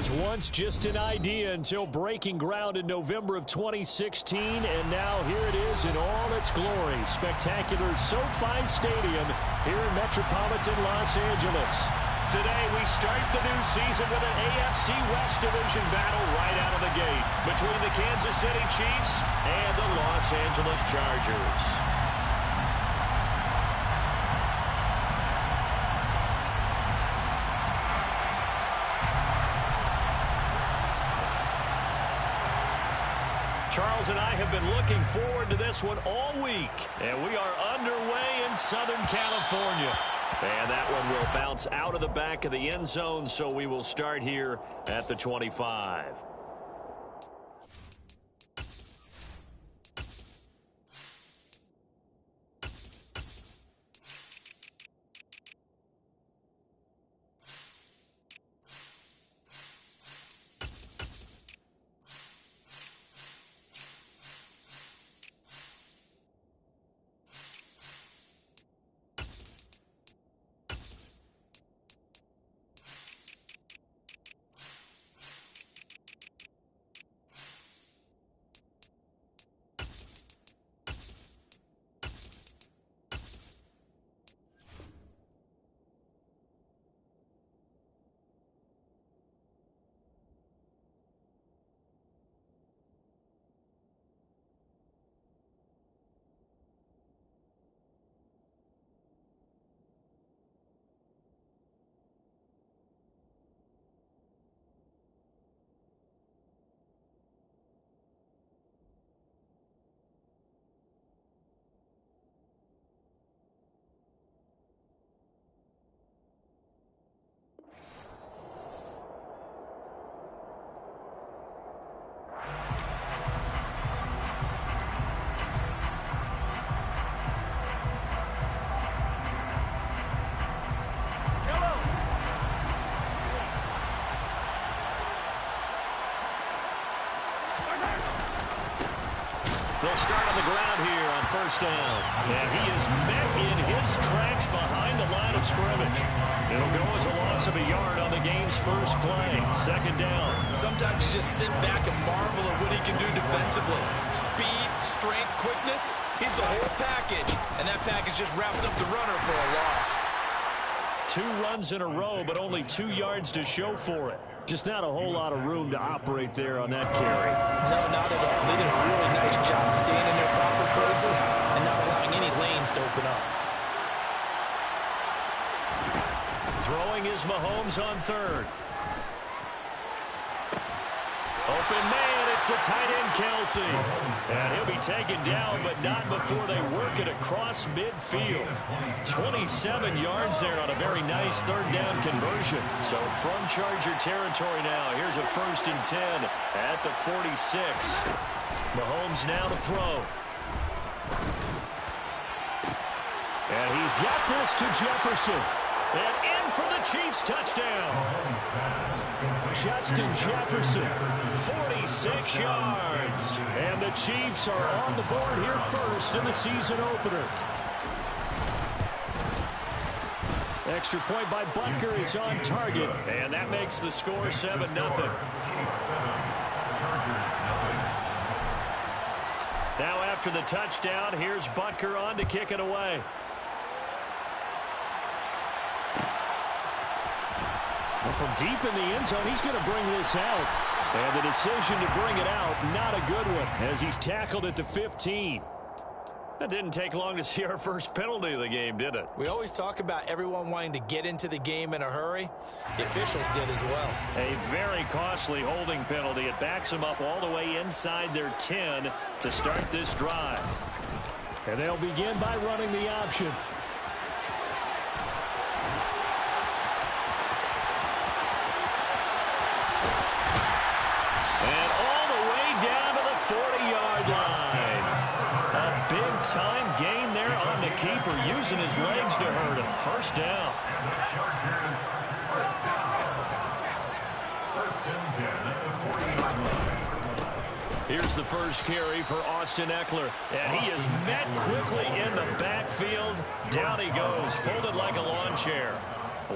was once just an idea until breaking ground in November of 2016, and now here it is in all its glory. Spectacular SoFi Stadium here in metropolitan Los Angeles. Today we start the new season with an AFC West Division battle right out of the gate between the Kansas City Chiefs and the Los Angeles Chargers. Charles and I have been looking forward to this one all week, and we are underway in Southern California. And that one will bounce out of the back of the end zone, so we will start here at the 25. They'll start on the ground here on first down. And he is met in his tracks behind the line of scrimmage. It'll go as a loss of a yard on the game's first play. Second down. Sometimes you just sit back and marvel at what he can do defensively. Speed, strength, quickness. He's the whole package. And that package just wrapped up the runner for a loss. 2 runs in a row, but only 2 yards to show for it. Just not a whole lot of room to operate there on that carry. No, not at all. They did a really nice job staying in their proper places and not allowing any lanes to open up. Throwing is Mahomes on third. Open man, it's the tight end, Kelsey. And he'll be taken down, but not before they work it across midfield. 27 yards there on a very nice third down conversion. So from Charger territory now, here's a 1st and 10 at the 46. Mahomes now to throw. And he's got this to Jefferson. And in for the Chiefs touchdown. Justin Jefferson, 46 yards. And the Chiefs are on the board here first in the season opener. Extra point by Butker is on target. And that makes the score 7-0. Now after the touchdown, here's Butker on to kick it away. Well, from deep in the end zone, he's going to bring this out. And the decision to bring it out, not a good one, as he's tackled at the 15. That didn't take long to see our first penalty of the game, did it? We always talk about everyone wanting to get into the game in a hurry. The officials did as well. A very costly holding penalty. It backs them up all the way inside their 10 to start this drive. And they'll begin by running the option. And all the way down to the 40-yard line. A big-time gain there on the keeper, using his legs to hurt him. First down. Here's the first carry for Austin Eckler. And he is met quickly in the backfield. Down he goes, folded like a lawn chair.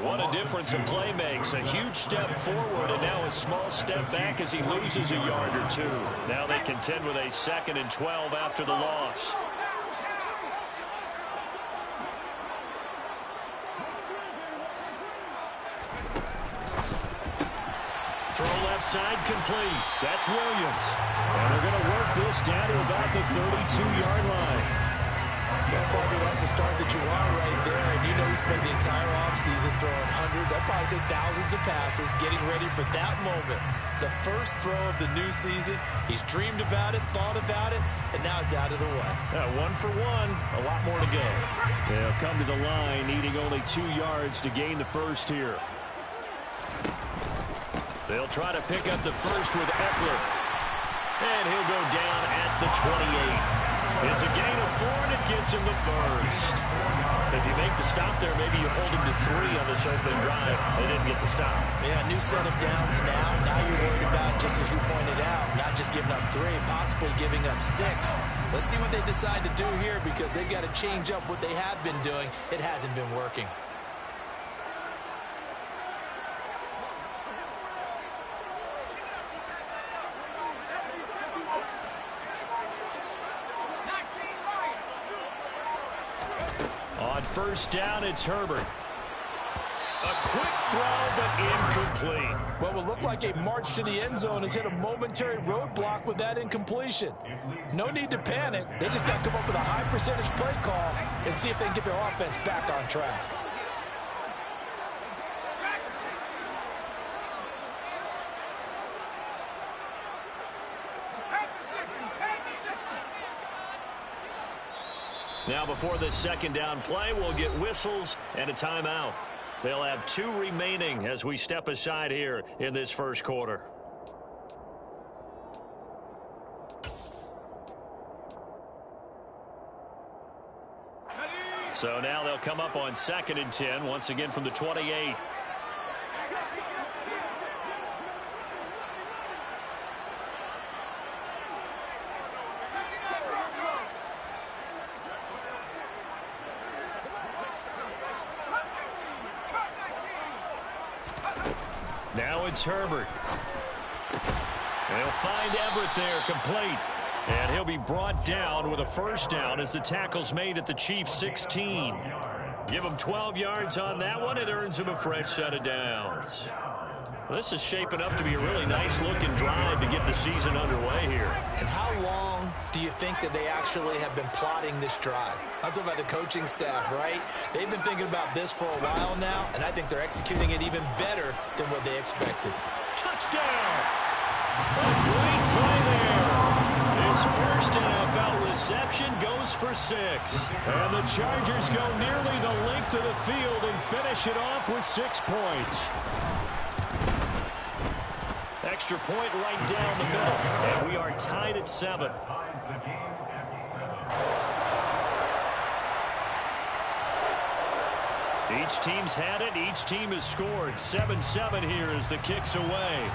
What a difference a play makes. A huge step forward and now a small step back as he loses a yard or two. Now they contend with a 2nd and 12 after the loss. Throw left side complete. That's Williams. And they're going to work this down to about the 32-yard line. Well, partner, that's the start that you want right there. And you know he spent the entire offseason throwing hundreds, I'd probably say thousands of passes, getting ready for that moment. The first throw of the new season. He's dreamed about it, thought about it, and now it's out of the way. 1 for 1. A lot more to go. They'll come to the line, needing only 2 yards to gain the first here. They'll try to pick up the first with Eckler. And he'll go down at the 28. It's a gain of 4, and it gets him the first. If you make the stop there, maybe you hold him to 3 on this opening drive. They didn't get the stop. Yeah, new set of downs now. Now you're worried about, just as you pointed out, not just giving up 3, possibly giving up 6. Let's see what they decide to do here because they've got to change up what they have been doing. It hasn't been working. On first down, it's Herbert. A quick throw, but incomplete. What will look like a march to the end zone has hit a momentary roadblock with that incompletion. No need to panic. They just got to come up with a high percentage play call and see if they can get their offense back on track. Now before this 2nd down play, we'll get whistles and a timeout. They'll have 2 remaining as we step aside here in this first quarter. So now they'll come up on 2nd and 10, once again from the 28. Now it's Herbert. They'll find Everett there, complete. And he'll be brought down with a first down as the tackle's made at the Chiefs' 16. Give him 12 yards on that one. It earns him a fresh set of downs. This is shaping up to be a really nice-looking drive to get the season underway here. And how long do you think that they actually have been plotting this drive? I'm talking about the coaching staff, right? They've been thinking about this for a while now, and I think they're executing it even better than what they expected. Touchdown! A great play there. His first NFL reception goes for 6. And the Chargers go nearly the length of the field and finish it off with 6 points. Extra point right down the middle, and we are tied at 7. Each team's had it. Each team has scored. 7-7 here as the kick's away.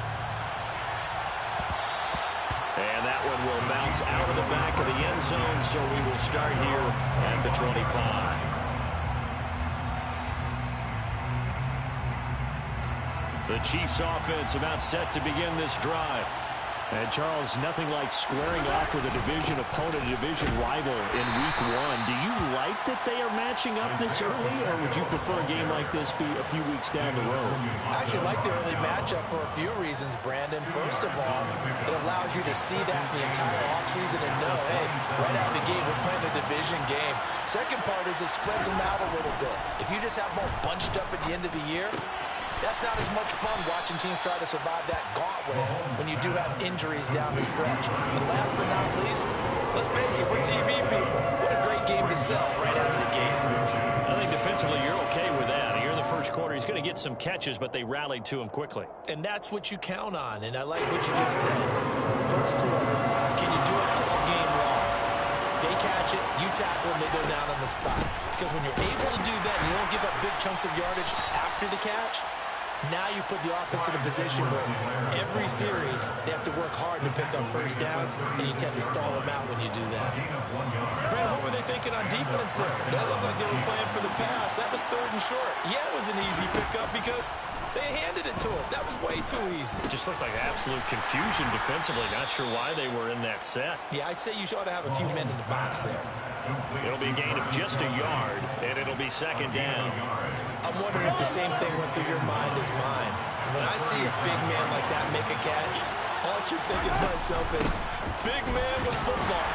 And that one will bounce out of the back of the end zone, so we will start here at the 25. The Chiefs offense about set to begin this drive. And, Charles, nothing like squaring off with a division opponent, a division rival in Week 1. Do you like that they are matching up this early, or would you prefer a game like this be a few weeks down the road? I actually like the early matchup for a few reasons, Brandon. First of all, it allows you to see that the entire offseason and know, hey, right out of the gate, we're playing a division game. Second part is it spreads them out a little bit. If you just have them all bunched up at the end of the year, that's not as much fun watching teams try to survive that gauntlet when you do have injuries down the stretch. And last but not least, let's face it, we're TV people. What a great game to sell right out of the gate. I think defensively you're okay with that. Here in the first quarter, he's going to get some catches, but they rallied to him quickly. And that's what you count on, and I like what you just said. First quarter, can you do it all game long? They catch it, you tackle them, they go down on the spot. Because when you're able to do that and you don't give up big chunks of yardage after the catch, Now you put the offense in a position where every series they have to work hard to pick up first downs, and you tend to stall them out when you do that. Brandon, what were they thinking on defense there? That looked like they were playing for the pass. That was 3rd and short. Yeah, it was an easy pickup because they handed it to him. That was way too easy. It just looked like absolute confusion defensively. Not sure why they were in that set. Yeah, I'd say you ought to have a few men in the box there. It'll be a gain of just a yard, and it'll be 2nd down. I'm wondering if the same thing went through your mind as mine. When I see a big man like that make a catch, all I keep thinking to myself is, big man with football.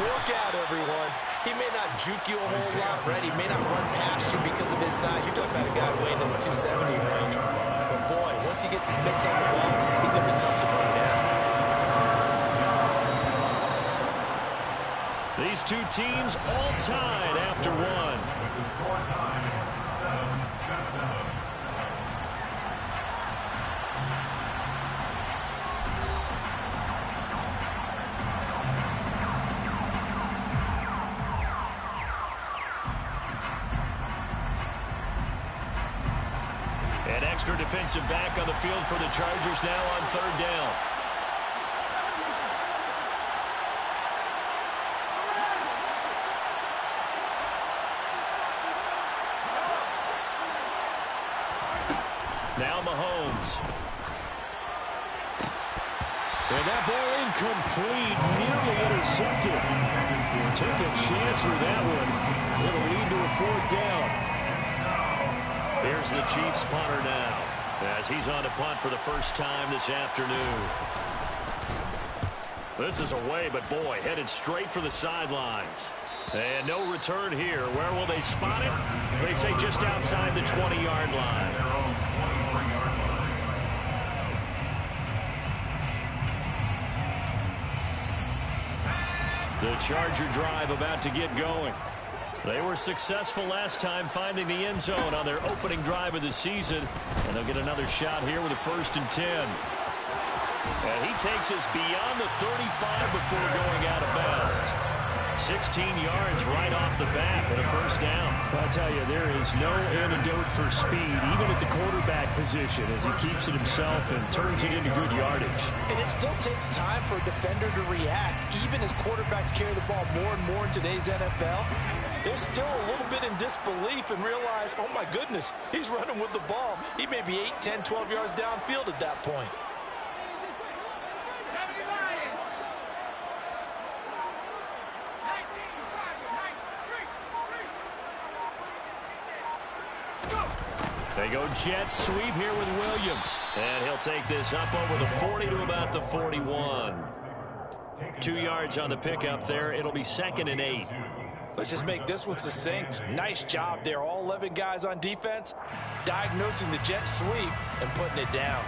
Look out, everyone. He may not juke you a whole lot, right? He may not run past you because of his size. You're talking about a guy weighing in the 270 range. But, boy, once he gets his mitts on the ball, he's going to be tough to bring down. These two teams all tied after one. With the score time, 7-7. An extra defensive back on the field for the Chargers now on 3rd down. Now Mahomes. And that ball incomplete, nearly intercepted. Took a chance with that one. It'll lead to a 4th down. Here's the Chiefs punter now, as he's on to punt for the first time this afternoon. This is away, but boy, headed straight for the sidelines. And no return here. Where will they spot it? They say just outside the 20-yard line. The Charger drive about to get going. They were successful last time finding the end zone on their opening drive of the season. And they'll get another shot here with a 1st and 10. And he takes us beyond the 35 before going out of bounds. 16 yards right off the bat and a 1st down. I'll tell you, there is no antidote for speed, even at the quarterback position, as he keeps it himself and turns it into good yardage. And it still takes time for a defender to react. Even as quarterbacks carry the ball more and more in today's NFL, they're still a little bit in disbelief and realize, oh my goodness, he's running with the ball. He may be 8, 10, 12 yards downfield at that point. They go jet sweep here with Williams. And he'll take this up over the 40 to about the 41. 2 yards on the pickup there. It'll be 2nd and 8. Let's just make this one succinct. Nice job there. All 11 guys on defense diagnosing the jet sweep and putting it down.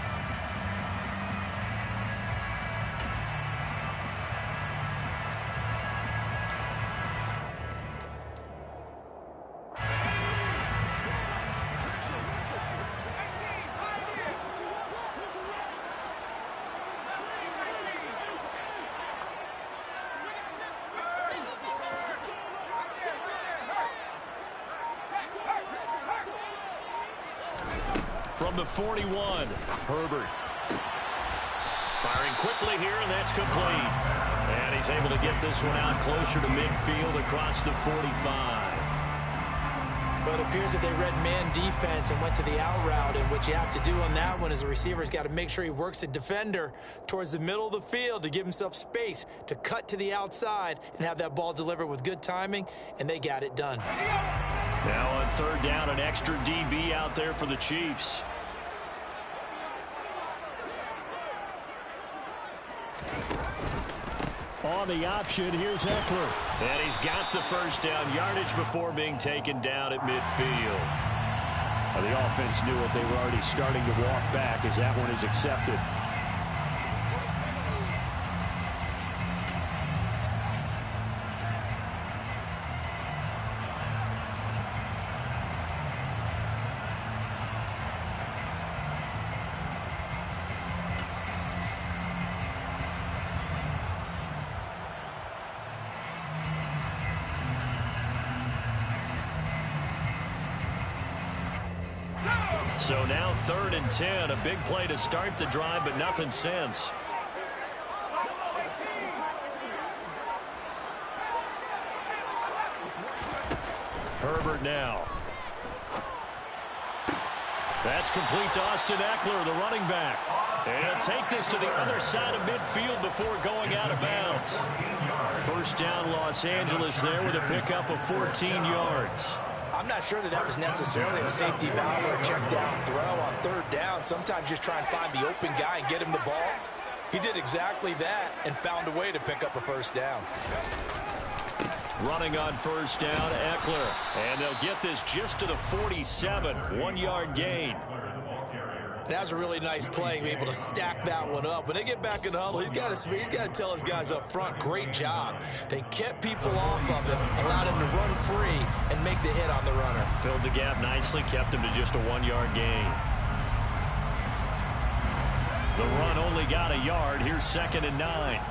From the 41, Herbert. Firing quickly here, and that's complete. And he's able to get this one out closer to midfield across the 45. But it appears that they read man defense and went to the out route, and what you have to do on that one is the receiver's got to make sure he works the defender towards the middle of the field to give himself space to cut to the outside and have that ball delivered with good timing, and they got it done. Now on 3rd down, an extra DB out there for the Chiefs. On the option, here's Eckler. And he's got the 1st down yardage before being taken down at midfield. Well, the offense knew it. They were already starting to walk back as that one is accepted. So now 3rd and 10. A big play to start the drive, but nothing since. Herbert now. That's complete to Austin Eckler, the running back. And he'll take this to the other side of midfield before going out of bounds. First down, Los Angeles there with a pickup of 14 yards. I'm not sure that was necessarily a safety valve or a check down throw on 3rd down. Sometimes just try and find the open guy and get him the ball. He did exactly that and found a way to pick up a first down. Running on first down, Eckler. And they'll get this just to the 47. 1-yard gain. That was a really nice play, able to stack that one up. When they get back in the huddle, he's got to tell his guys up front, great job. They kept people off of him, allowed him to run free and make the hit on the runner. Filled the gap nicely, kept him to just a 1-yard gain. The run only got a yard. Here's 2nd and 9.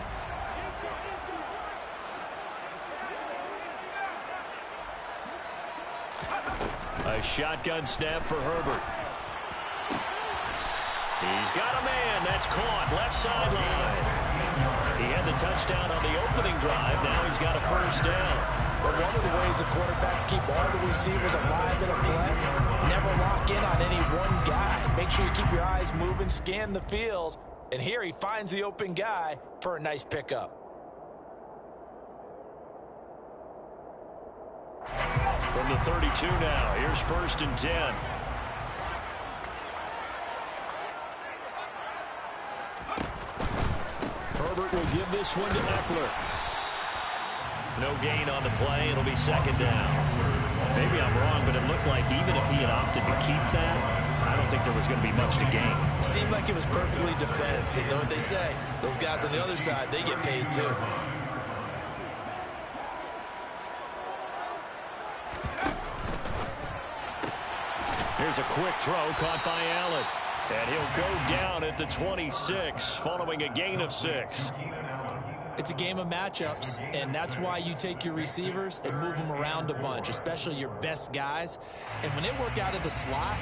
A shotgun snap for Herbert. He's got a man. That's caught. Left sideline. He had the touchdown on the opening drive. Now he's got a first down. But one of the ways the quarterbacks keep all the receivers alive in a play, never lock in on any one guy. Make sure you keep your eyes moving, scan the field. And here he finds the open guy for a nice pickup. From the 32 now. Here's 1st and 10. Herbert will give this one to Eckler. No gain on the play. It'll be 2nd down. Maybe I'm wrong, but it looked like even if he had opted to keep that, I don't think there was going to be much to gain. Seemed like it was perfectly defense. You know what they say? Those guys on the other side, they get paid too. Here's a quick throw caught by Allen. And he'll go down at the 26 following a gain of 6. It's a game of matchups, and that's why you take your receivers and move them around a bunch, especially your best guys. And when they work out of the slot,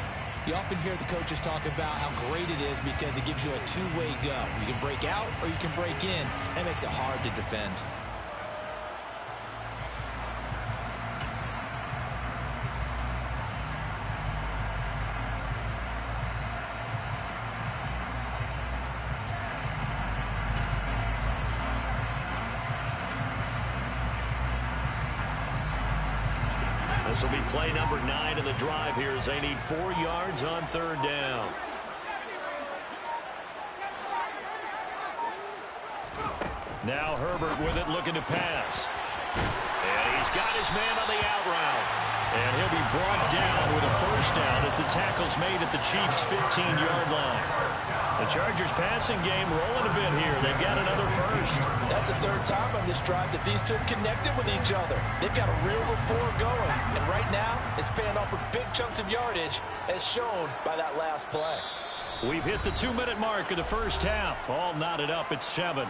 you often hear the coaches talk about how great it is because it gives you a two-way go. You can break out or you can break in. That makes it hard to defend. This will be play number 9 of the drive here as they need 4 yards on 3rd down. Now Herbert with it, looking to pass. And he's got his man on the out route. And he'll be brought down with a first down as the tackle's made at the Chiefs' 15-yard line. The Chargers passing game rolling a bit here. They've got another first. That's the 3rd time on this drive that these two have connected with each other. They've got a real rapport going. And right now, it's paying off for big chunks of yardage as shown by that last play. We've hit the 2-minute mark of the first half. All knotted up at 7.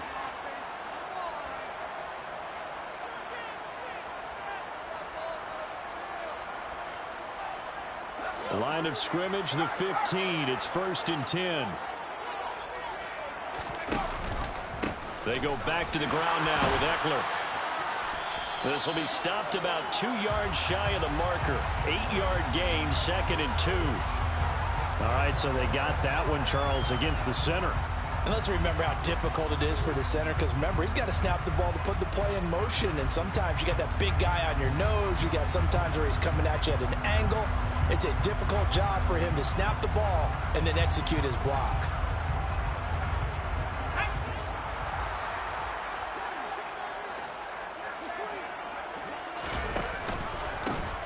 Line of scrimmage, the 15. It's 1st and 10. They go back to the ground now with Eckler. This will be stopped about 2 yards shy of the marker. 8-yard gain, 2nd and 2. All right, so they got that one, Charles, against the center. And let's remember how difficult it is for the center, because remember, he's got to snap the ball to put the play in motion, and sometimes you got that big guy on your nose. You got sometimes where he's coming at you at an angle. It's a difficult job for him to snap the ball and then execute his block.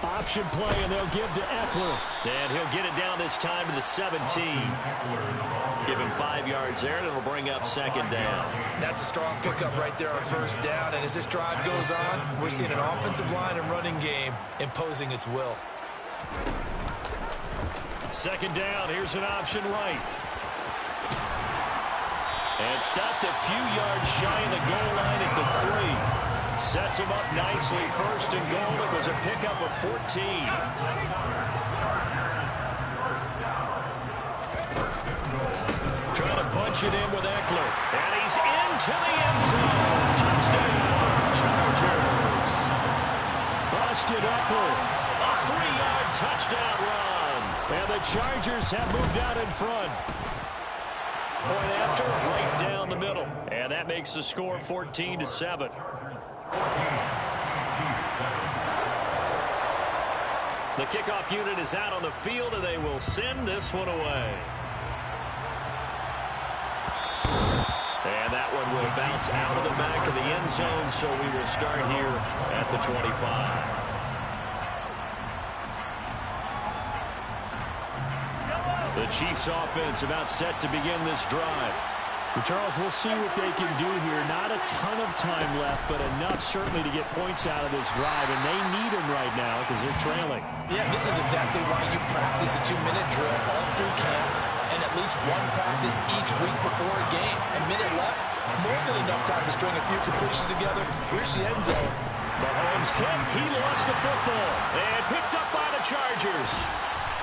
Option play, and they'll give to Eckler. And he'll get it down this time to the 17. Give him 5 yards there, and it'll bring up 2nd down. That's a strong pickup right there on 1st down. And as this drive goes on, we're seeing an offensive line and running game imposing its will. 2nd down. Here's an option right. And stopped a few yards shy of the goal line at the 3. Sets him up nicely. 1st and goal. It was a pickup of 14. Trying to punch it in with Eckler. And he's into the end zone. Touchdown, Chargers. Busted Eckler. A 3-yard touchdown run. And the Chargers have moved out in front. Point after, right down the middle. And that makes the score 14-7. The kickoff unit is out on the field, and they will send this one away. And that one will bounce out of the back of the end zone, so we will start here at the 25. The Chiefs offense about set to begin this drive. Well, Charles, we'll see what they can do here. Not a ton of time left, but enough certainly to get points out of this drive, and they need them right now because they're trailing. Yeah, this is exactly why you practice a 2-minute drill all through camp and at least one practice each week before a game. A minute left, more than enough time to string a few completions together. Here's the end zone. Mahomes hit. He lost the football. And picked up by the Chargers.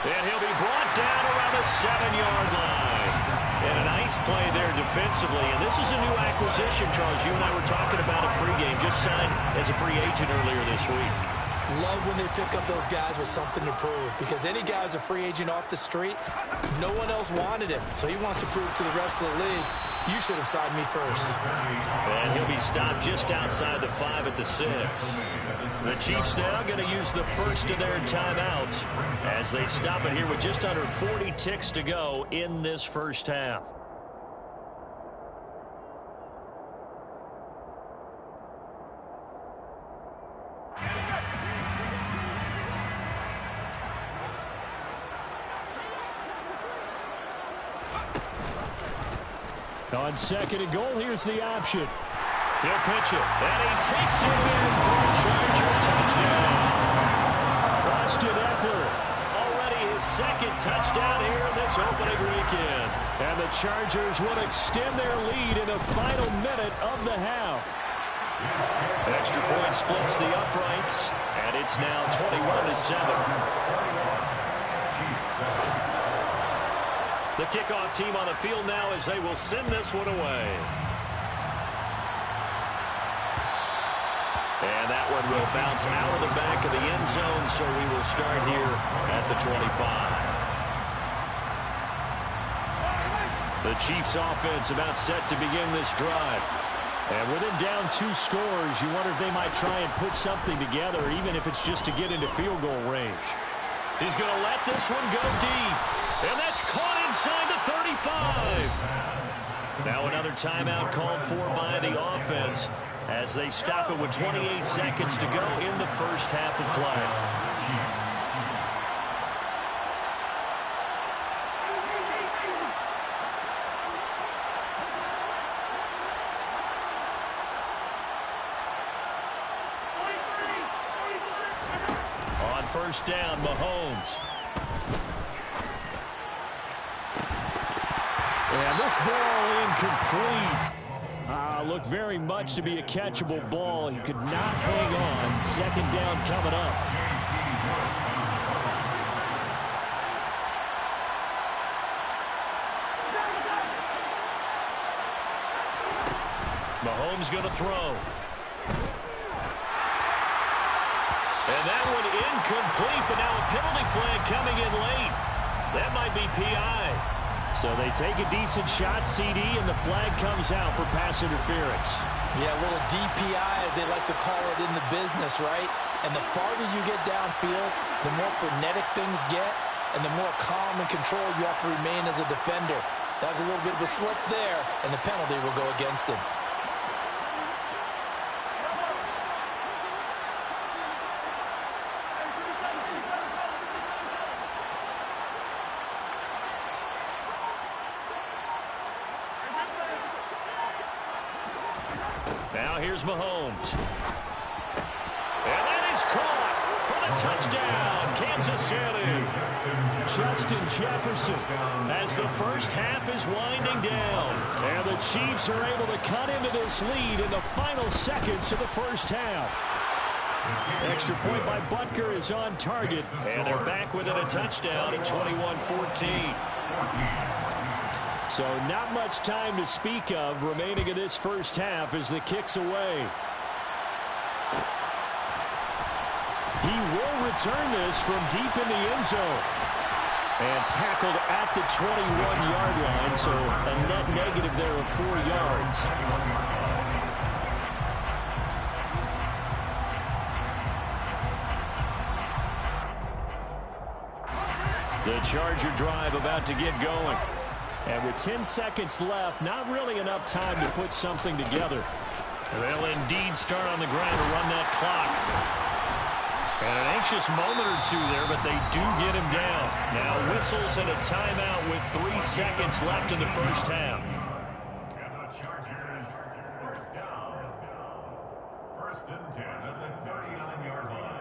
And he'll be brought down around the 7-yard line. And a nice play there defensively. And this is a new acquisition, Charles. You and I were talking about it pregame. Just signed as a free agent earlier this week. Love when they pick up those guys with something to prove. Because any guy who's a free agent off the street, no one else wanted him. So he wants to prove to the rest of the league, you should have signed me first. And he'll be stopped just outside the 5 at the 6. The Chiefs now going to use the first of their timeouts as they stop it here with just under 40 ticks to go in this first half. On second and goal, here's the option. He'll pitch it, and he takes it in for a Charger touchdown. Austin Eckler, already his second touchdown here in this opening weekend. And the Chargers will extend their lead in the final minute of the half. Extra point splits the uprights, and it's now 21-7. The kickoff team on the field now as they will send this one away. And that one will bounce out of the back of the end zone, so we will start here at the 25. The Chiefs offense about set to begin this drive. And with him down 2 scores, you wonder if they might try and put something together, even if it's just to get into field goal range. He's going to let this one go deep. And that's caught inside the 35. Now another timeout called for by the offense as they stop it with 28 seconds to go in the first half of play. On first down, Mahomes. And this ball incomplete. Looked very much to be a catchable ball. He could not hang on. Second down coming up. Mahomes going to throw. And that one incomplete, but now a penalty flag coming in late. That might be PI. So they take a decent shot, CD, and the flag comes out for pass interference. Yeah, a little DPI, as they like to call it in the business, right? And the farther you get downfield, the more frenetic things get, and the more calm and control you have to remain as a defender. That was a little bit of a slip there, and the penalty will go against him. Now here's Mahomes. And that is caught for the touchdown, Kansas City. Justin Jefferson. As the first half is winding down. And the Chiefs are able to cut into this lead in the final seconds of the first half. Extra point by Butker is on target. And they're back within a touchdown at 21-14. So not much time to speak of remaining in this first half as the kick's away. He will return this from deep in the end zone. And tackled at the 21-yard line, so a net negative there of 4 yards. The Charger drive about to get going. And with 10 seconds left, not really enough time to put something together. They'll indeed start on the ground to run that clock. And an anxious moment or two there, but they do get him down. Now whistles and a timeout with 3 seconds left in the first half. And the Chargers, first down. First and 10 at the 39-yard line.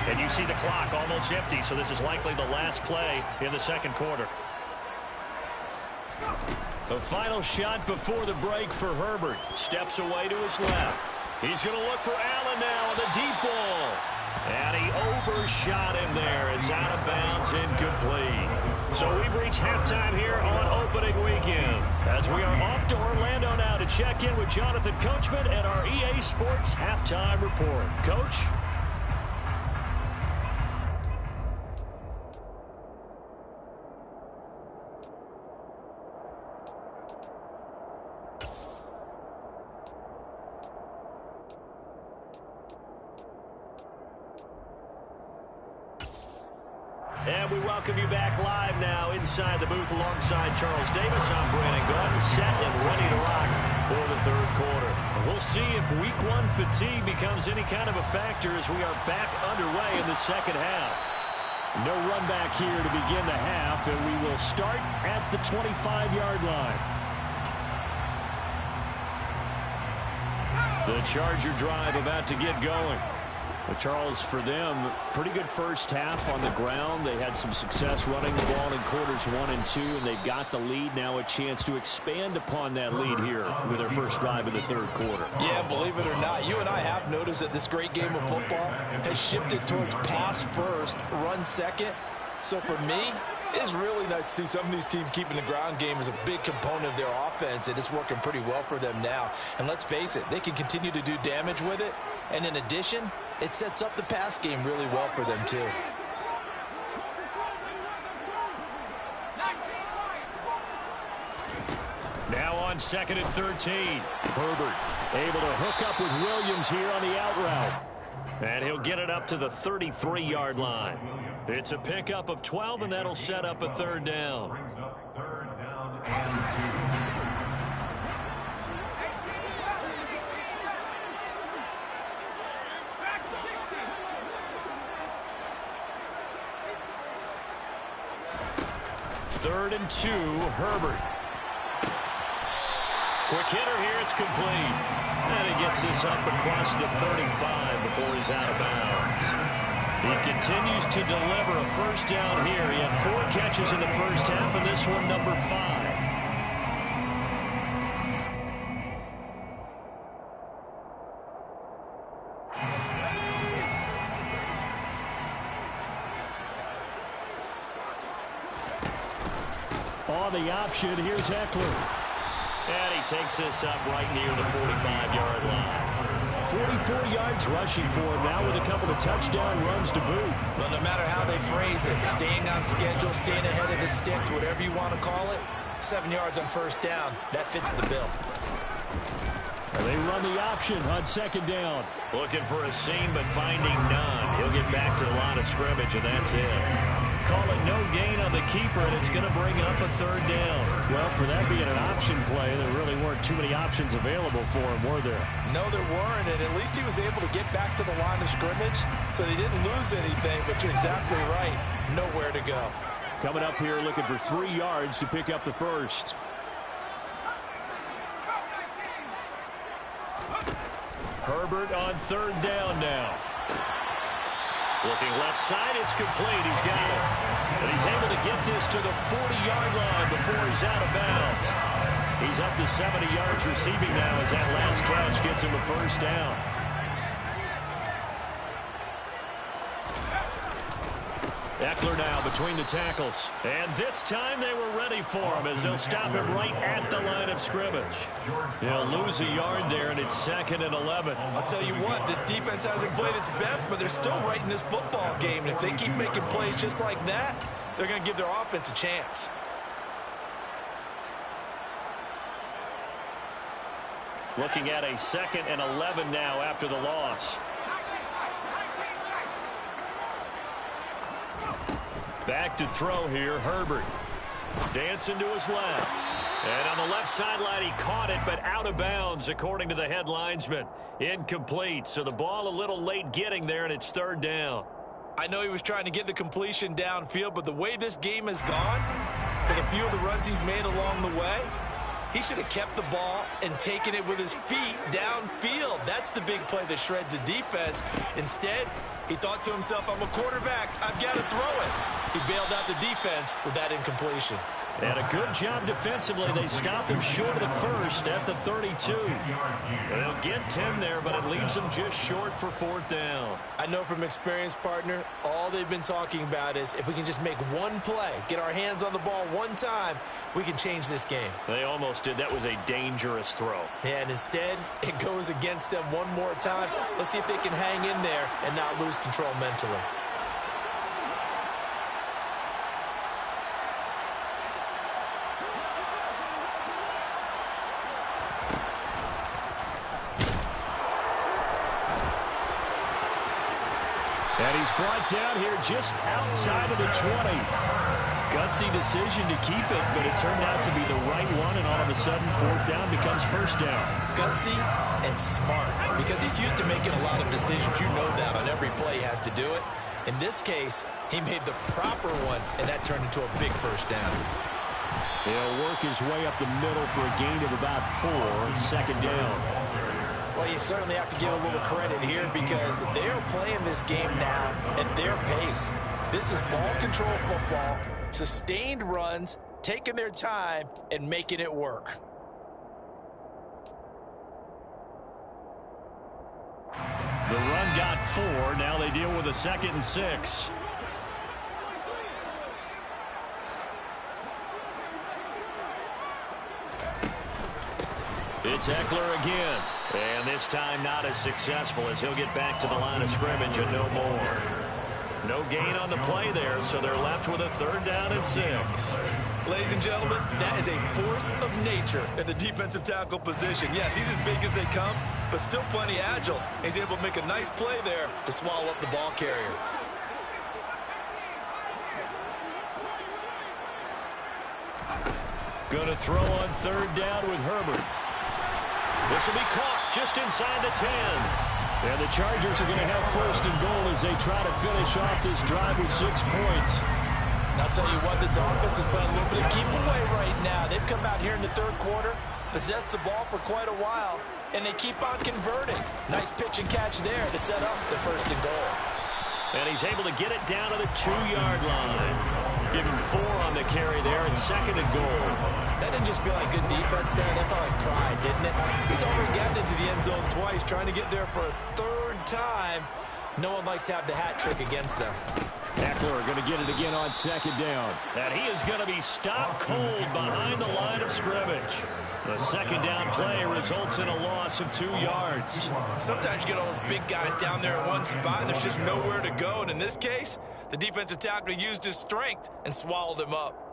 And you see the clock almost empty, so this is likely the last play in the second quarter. The final shot before the break for Herbert. Steps away to his left. He's going to look for Allen now on the deep ball. And he overshot him there. It's out of bounds, incomplete. So we've reached halftime here on opening weekend, as we are off to Orlando now to check in with Jonathan Coachman and our EA Sports halftime report. Coach? And we welcome you back live now inside the booth alongside Charles Davis. I'm Brandon Gordon, set and ready to rock for the third quarter. We'll see if week one fatigue becomes any kind of a factor as we are back underway in the second half. No run back here to begin the half, and we will start at the 25-yard line. The Charger drive about to get going. Well, Charles, for them, pretty good first half on the ground. They had some success running the ball in quarters 1 and 2, and they've got the lead. Now a chance to expand upon that lead here with their first drive in the third quarter. Yeah, believe it or not, you and I have noticed that this great game of football has shifted towards pass first, run second. So for me, it's really nice to see some of these teams keeping the ground game as a big component of their offense, and it's working pretty well for them now. And let's face it, they can continue to do damage with it. And in addition, it sets up the pass game really well for them, too. Now on 2nd and 13. Herbert able to hook up with Williams here on the out route. And he'll get it up to the 33-yard line. It's a pickup of 12, and that'll set up a third down. Brings up third down and 2. Third and 2, Herbert. Quick hitter here, it's complete. And he gets this up across the 35 before he's out of bounds. He continues to deliver a first down here. He had 4 catches in the first half, and this one number 5. On the option, here's Eckler. And he takes this up right near the 45-yard line. 44 yards rushing for him now with a couple of touchdown runs to boot. Well, no matter how they phrase it, staying on schedule, staying ahead of the sticks, whatever you want to call it, 7 yards on first down, that fits the bill. And they run the option on second down. Looking for a seam, but finding none. He'll get back to the line of scrimmage, and that's it. Call it no gain on the keeper, and it's going to bring up a third down. Well, for that being an option play, there really weren't too many options available for him, were there? No, there weren't, and at least he was able to get back to the line of scrimmage, so they didn't lose anything, but you're exactly right. Nowhere to go. Coming up here looking for 3 yards to pick up the first. Herbert on third down now. Looking left side, it's complete. He's got it. And he's able to get this to the 40-yard line before he's out of bounds. He's up to 70 yards receiving now as that last catch gets him a first down. Eckler now between the tackles. And this time they were ready for him as they'll stop him right at the line of scrimmage. He'll lose a yard there, and it's 2nd and 11. I'll tell you what, this defense hasn't played its best, but they're still right in this football game. And if they keep making plays just like that, they're going to give their offense a chance. Looking at a 2nd and 11 now after the loss. Back to throw here, Herbert. Dancing to his left. And on the left sideline, he caught it, but out of bounds, according to the head linesman. Incomplete, so the ball a little late getting there, and it's 3rd down. I know he was trying to get the completion downfield, but the way this game has gone, with a few of the runs he's made along the way, he should have kept the ball and taken it with his feet downfield. That's the big play that shreds the defense. Instead, he thought to himself, I'm a quarterback. I've got to throw it. He bailed out the defense with that incompletion. And a good job defensively. They stopped him short of the first at the 32. They'll get 10 there, but it leaves them just short for 4th down. I know from experience, partner, all they've been talking about is if we can just make one play, get our hands on the ball one time, we can change this game. They almost did. That was a dangerous throw. And instead, it goes against them one more time. Let's see if they can hang in there and not lose control mentally. And he's brought down here just outside of the 20. Gutsy decision to keep it, but it turned out to be the right one, and all of a sudden, 4th down becomes 1st down. Gutsy and smart, because he's used to making a lot of decisions. You know that on every play he has to do it. In this case, he made the proper one, and that turned into a big 1st down. He'll work his way up the middle for a gain of about 4, 2nd down. Well, you certainly have to give a little credit here because they're playing this game now at their pace. This is ball control football, sustained runs, taking their time, and making it work. The run got 4. Now they deal with a 2nd and 6. It's Eckler again. And this time not as successful as he'll get back to the line of scrimmage and no more. No gain on the play there, so they're left with a 3rd down and 6. Ladies and gentlemen, that is a force of nature at the defensive tackle position. Yes, he's as big as they come, but still plenty agile. He's able to make a nice play there to swallow up the ball carrier. Going to throw on 3rd down with Herbert. This will be caught just inside the 10. And the Chargers are going to have 1st and goal as they try to finish off this drive with 6 points. And I'll tell you what, this offense is playing a little bit of keep away right now. They've come out here in the 3rd quarter, possessed the ball for quite a while, and they keep on converting. Nice pitch and catch there to set up the 1st and goal. And he's able to get it down to the 2-yard line. Give him 4 on the carry there and 2nd and goal. That didn't just feel like good defense there. That felt like pride, didn't it? He's already gotten into the end zone twice, trying to get there for a 3rd time. No one likes to have the hat trick against them. Eckler going to get it again on 2nd down. And he is going to be stopped cold behind the line of scrimmage. The 2nd down play results in a loss of 2 yards. Sometimes you get all those big guys down there in one spot, and there's just nowhere to go. And in this case, the defensive tackle used his strength and swallowed him up.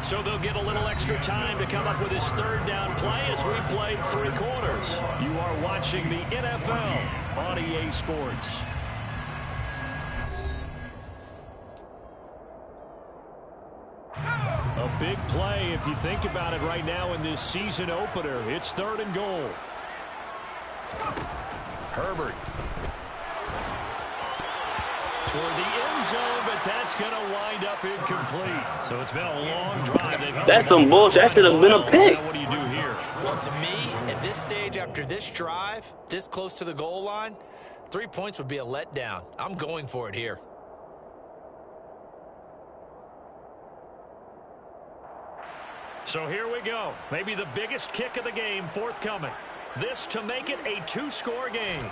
So they'll get a little extra time to come up with his 3rd down play as we played 3 quarters. You are watching the NFL on EA Sports. A big play if you think about it right now in this season opener. It's 3rd and goal. Herbert. toward the end zone, but that's going to wind up incomplete. So it's been a long drive. That's some bullshit. That should have been a pick. Now what do you do here? Well, to me, at this stage, after this drive, this close to the goal line, 3 points would be a letdown. I'm going for it here. So here we go. Maybe the biggest kick of the game forthcoming. This to make it a 2-score game.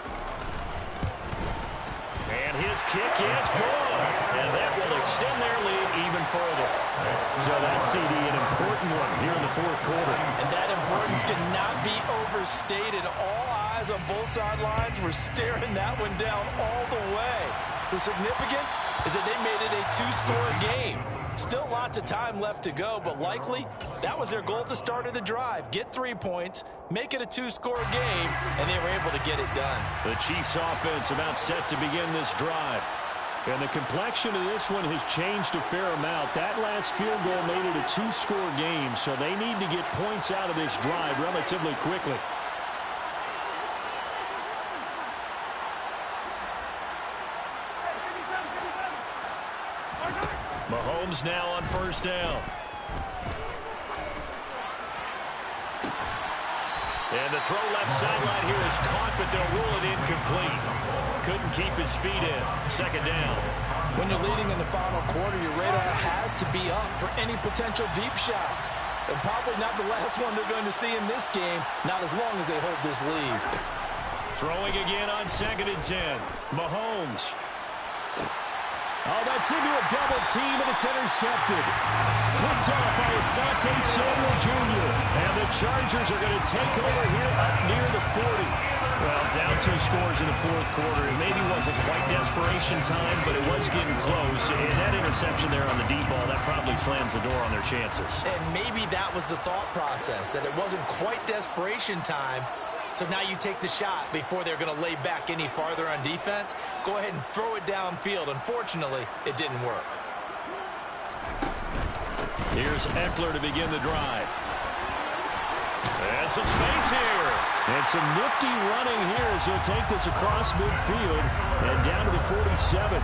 And his kick is good. And that will extend their lead even further. So that's, CD, an important one here in the fourth quarter. And that importance cannot be overstated. All eyes on both sidelines were staring that one down all the way. The significance is that they made it a 2-score game. Still lots of time left to go, but likely that was their goal at the start of the drive. Get 3 points, make it a 2-score game, and they were able to get it done. The Chiefs offense about set to begin this drive. And the complexion of this one has changed a fair amount. That last field goal made it a 2-score game, so they need to get points out of this drive relatively quickly. Mahomes now on first down. And the throw left sideline here is caught, but they'll rule it incomplete. Couldn't keep his feet in. Second down. When you're leading in the final quarter, your radar has to be up for any potential deep shots. And probably not the last one they're going to see in this game, not as long as they hold this lead. Throwing again on 2nd and 10. Mahomes. Oh, that's into a double team, and it's intercepted. Picked off by Asante Samuel Jr. And the Chargers are going to take over here up near the 40. Well, down 2 scores in the fourth quarter. It maybe wasn't quite desperation time, but it was getting close. And that interception there on the deep ball, that probably slams the door on their chances. And maybe that was the thought process, that it wasn't quite desperation time. So now you take the shot before they're going to lay back any farther on defense. Go ahead and throw it downfield. Unfortunately, it didn't work. Here's Eckler to begin the drive. And some space here. And some nifty running here as he'll take this across midfield and down to the 47.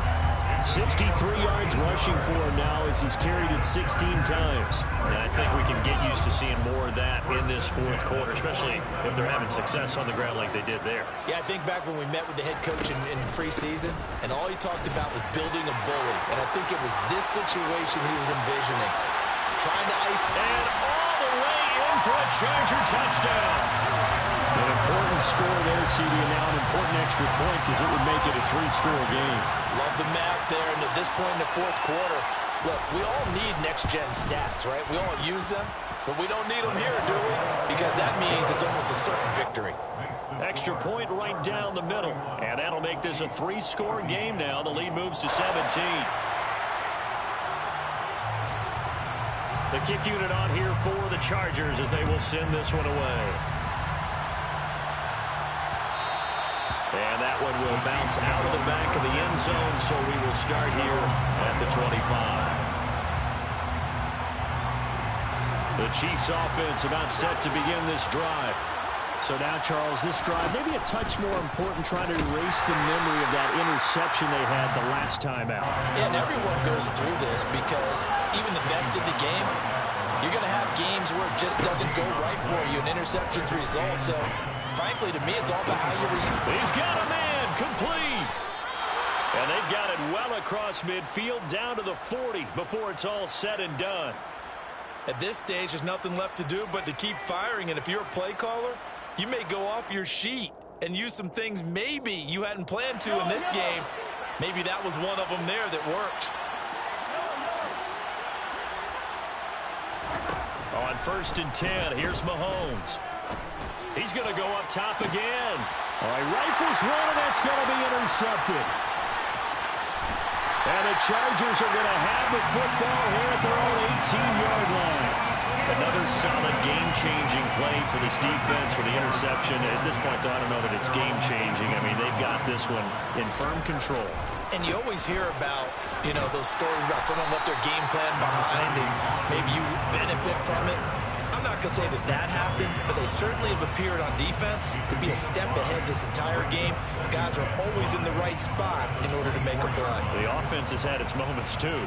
63 yards rushing for him now as he's carried it 16 times. And I think we can get used to seeing more of that in this fourth quarter, especially if they're having success on the ground like they did there. Yeah, I think back when we met with the head coach in preseason, and all he talked about was building a bully. And I think it was this situation he was envisioning. Trying to ice. And all the way in for a Charger touchdown. An important score there, CD, and now an important extra point because it would make it a 3-score game. Love the map there, and at this point in the fourth quarter, look, we all need next-gen stats, right? We all use them, but we don't need them here, do we? Because that means it's almost a certain victory. Extra point right down the middle, and that'll make this a 3-score game now. The lead moves to 17. The kick unit on here for the Chargers as they will send this one away. And that one will bounce out of the back of the end zone, so we will start here at the 25. The Chiefs offense about set to begin this drive. So now, Charles, this drive maybe a touch more important, trying to erase the memory of that interception they had the last time out. Yeah, and everyone goes through this because even the best in the game, you're going to have games where it just doesn't go right for you, and interceptions result. So, frankly, to me, it's all about how you respond. He's got a man complete. And they've got it well across midfield down to the 40 before it's all said and done. At this stage, there's nothing left to do but to keep firing. And if you're a play caller, you may go off your sheet and use some things maybe you hadn't planned to in this game. Maybe that was one of them there that worked. On 1st and 10, here's Mahomes. He's going to go up top again. All right, rifles one, and that's going to be intercepted. And the Chargers are going to have the football here at their own 18-yard line. Another solid game-changing play for this defense for the interception. At this point, I don't know that it's game-changing. I mean, they've got this one in firm control. And you always hear about, you know, those stories about someone left their game plan behind and maybe you benefit from it. I'm not going to say that that happened, but they certainly have appeared on defense to be a step ahead this entire game. Guys are always in the right spot in order to make a play. The offense has had its moments, too.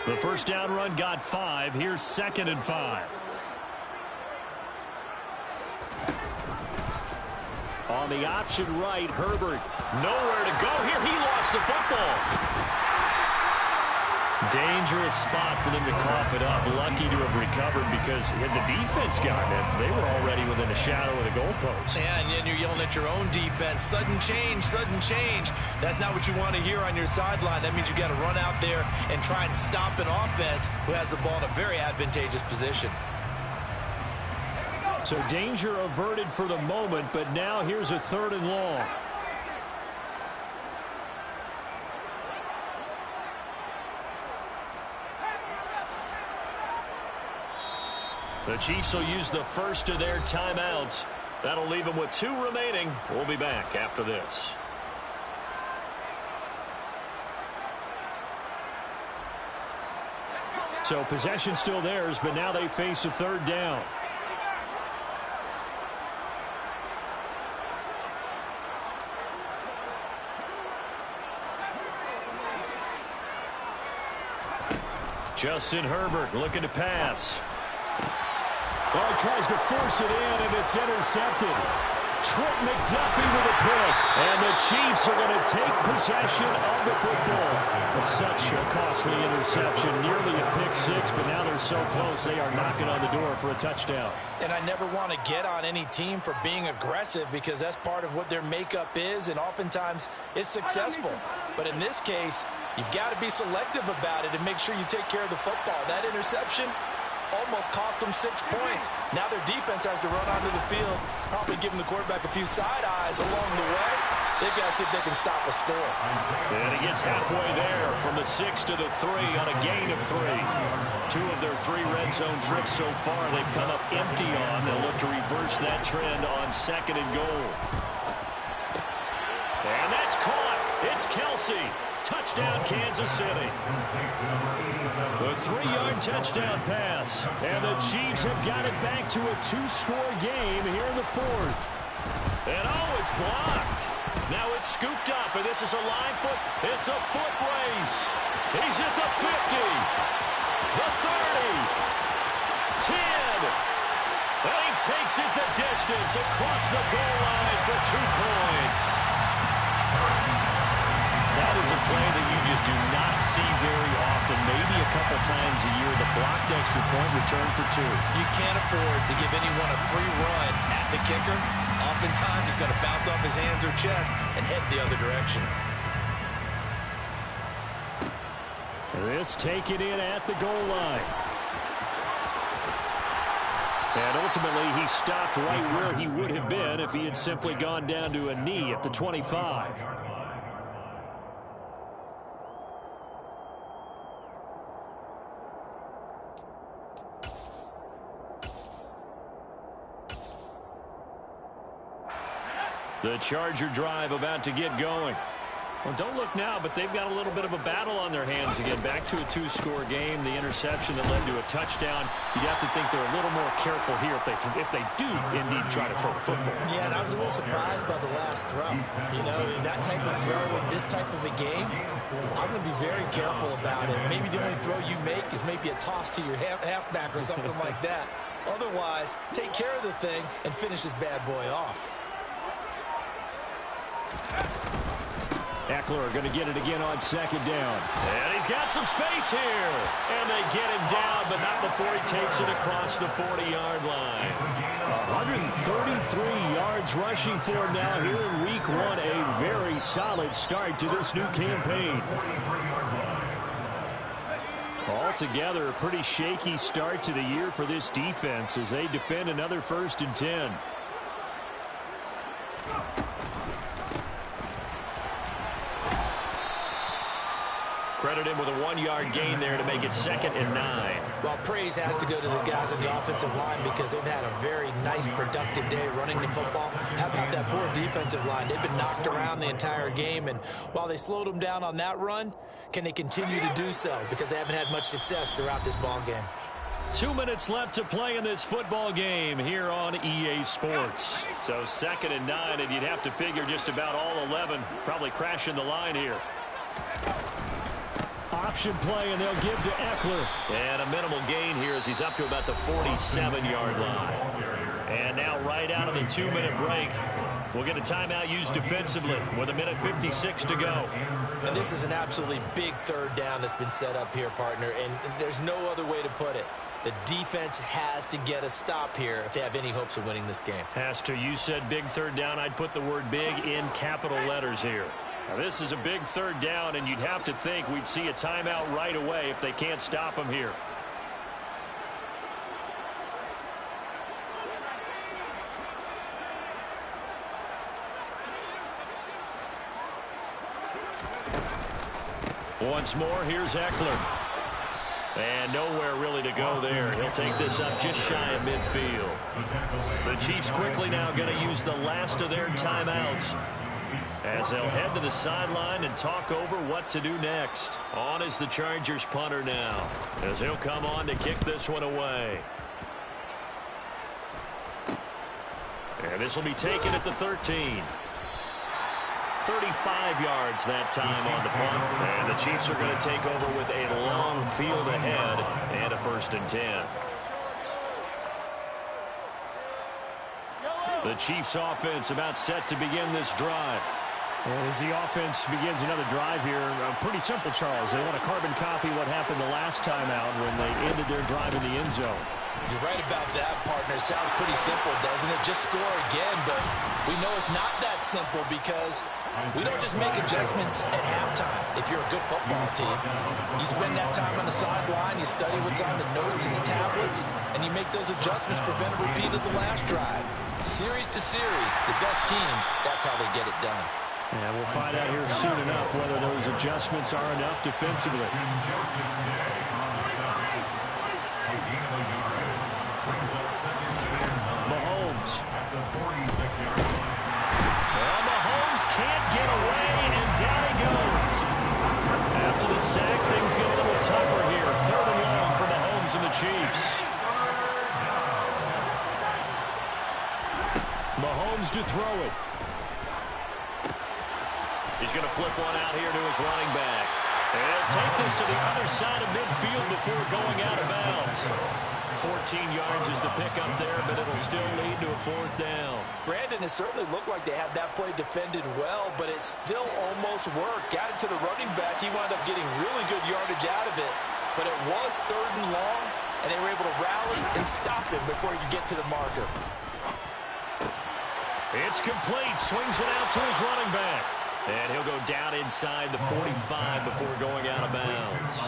The first down run got 5. Here's 2nd and 5. On the option right, Herbert. Nowhere to go here. He lost the football. Dangerous spot for them to cough it up. Lucky to have recovered because had the defense gotten it, they were already within a shadow of the goalpost. Yeah, and then you're yelling at your own defense. Sudden change, sudden change. That's not what you want to hear on your sideline. That means you got to run out there and try and stop an offense who has the ball in a very advantageous position. So danger averted for the moment, but now here's a 3rd and long. The Chiefs will use the first of their timeouts. That'll leave them with 2 remaining. We'll be back after this. So possession still theirs, but now they face a 3rd down. Justin Herbert looking to pass. Oh, he tries to force it in, and it's intercepted. Trent McDuffie with a pick. And the Chiefs are going to take possession of the football. Such a costly interception. Nearly a pick 6, but now they're so close they are knocking on the door for a touchdown. And I never want to get on any team for being aggressive because that's part of what their makeup is, and oftentimes it's successful. But in this case, you've got to be selective about it and make sure you take care of the football. That interception almost cost them 6 points. Now their defense has to run onto the field, probably giving the quarterback a few side eyes along the way. They've got to see if they can stop a score. And he gets halfway there from the 6 to the 3 on a gain of 3. 2 of their 3 red zone trips so far they've come up empty on. They'll look to reverse that trend on 2nd and goal. And that's caught. It's Kelsey. Touchdown, Kansas City. The 3-yard touchdown pass. And the Chiefs have got it back to a 2-score game here in the 4th. And oh, it's blocked. Now it's scooped up, and this is a live foot. It's a foot race. He's at the 50. The 30. 10. And he takes it the distance across the goal line for 2 points. That is a play that you just do not see very often, maybe a couple times a year. The blocked extra point return for 2. You can't afford to give anyone a free run at the kicker. Oftentimes he's going to bounce off his hands or chest and head the other direction. This taken in at the goal line. And ultimately he stopped right where he would have been if he had simply gone down to a knee at the 25. The Charger drive about to get going. Well, don't look now, but they've got a little bit of a battle on their hands again. Back to a 2-score game. The interception that led to a touchdown. You'd have to think they're a little more careful here if they do indeed try to throw the football. Yeah, and I was a little surprised by the last throw. You know, that type of throw in this type of a game, I'm going to be very careful about it. Maybe the only throw you make is maybe a toss to your halfback or something like that. Otherwise, take care of the thing and finish this bad boy off. Eckler going to get it again on 2nd down. And he's got some space here. And they get him down, but not before he takes it across the 40-yard line. 133 yards rushing for him now here in week 1. A very solid start to this new campaign. Altogether, a pretty shaky start to the year for this defense as they defend another 1st and 10. headed in with a 1-yard gain there to make it 2nd and 9. Well, praise has to go to the guys on the offensive line because they've had a very nice, productive day running the football. How about that poor defensive line? They've been knocked around the entire game, and while they slowed them down on that run, can they continue to do so? Because they haven't had much success throughout this ball game. 2 minutes left to play in this football game here on EA Sports. So 2nd and 9, and you'd have to figure just about all 11 probably crashing the line here. Option play, and they'll give to Eckler. And a minimal gain here as he's up to about the 47-yard line. And now right out of the 2-minute break, we'll get a timeout used defensively with 1:56 to go. And this is an absolutely big 3rd down that's been set up here, partner, and there's no other way to put it. The defense has to get a stop here if they have any hopes of winning this game. Has to. You said big 3rd down. I'd put the word big in capital letters here. Now, this is a big 3rd down, and you'd have to think we'd see a timeout right away if they can't stop them here. Once more, here's Eckler. And nowhere really to go there. He'll take this up just shy of midfield. The Chiefs quickly now going to use the last of their timeouts as they'll head to the sideline and talk over what to do next. On is the Chargers punter now as he'll come on to kick this one away. And this will be taken at the 13. 35 yards that time on the punt. And the Chiefs are going to take over with a long field ahead and a 1st and 10. The Chiefs offense about set to begin this drive. And as the offense begins another drive here, pretty simple, Charles. They want to carbon copy what happened the last time out when they ended their drive in the end zone. You're right about that, partner. Sounds pretty simple, doesn't it? Just score again, but we know it's not that simple because we don't just make adjustments at halftime. If you're a good football team, you spend that time on the sideline, you study what's on the notes and the tablets, and you make those adjustments, prevent a repeat of the last drive. Series to series, the best teams, that's how they get it done. And we'll find out here soon enough whether those adjustments are enough defensively. Mahomes. Well, Mahomes can't get away, and down he goes. After the sack, things get a little tougher here. 3rd and long for Mahomes and the Chiefs. Mahomes to throw it. He's going to flip one out here to his running back. And he'll take this to the other side of midfield before going out of bounds. 14 yards is the pickup there, but it'll still lead to a 4th down. Brandon, it certainly looked like they had that play defended well, but it still almost worked. Got it to the running back. He wound up getting really good yardage out of it, but it was 3rd and long, and they were able to rally and stop him before he could get to the marker. It's complete. Swings it out to his running back. And he'll go down inside the 45 before going out of bounds.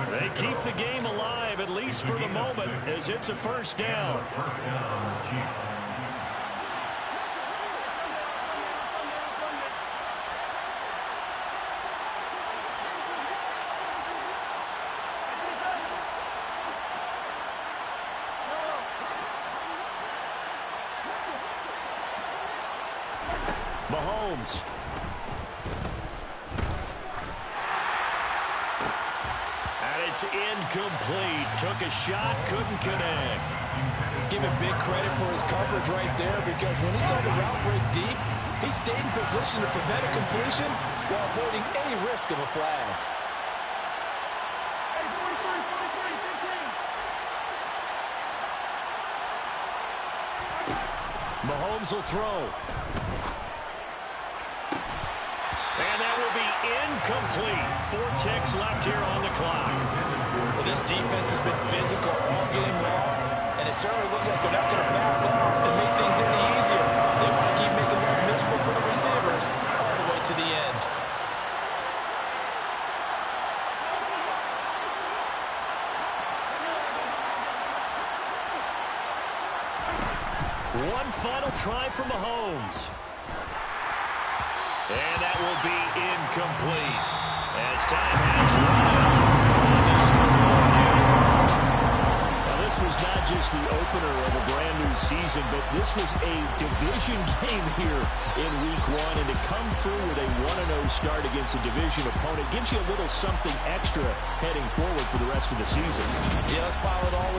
They keep the game alive, at least for the moment, as it's a 1st down. Mahomes. It's incomplete. Took a shot, couldn't connect. Give him big credit for his coverage right there because when he saw the route break deep, he stayed in position to prevent a completion while avoiding any risk of a flag. Mahomes will throw. And that will be incomplete. 4 ticks left here on the clock. Well, this defense has been physical all game long, and it certainly looks like they're not going to back off and make things any easier. They want to keep making life miserable for the receivers all the way to the end. One final try for Mahomes. And that will be incomplete. As time has run just the opener of a brand new season, but this was a division game here in week 1, and to come through with a 1-0 start against a division opponent gives you a little something extra heading forward for the rest of the season. Yeah, let's pile it all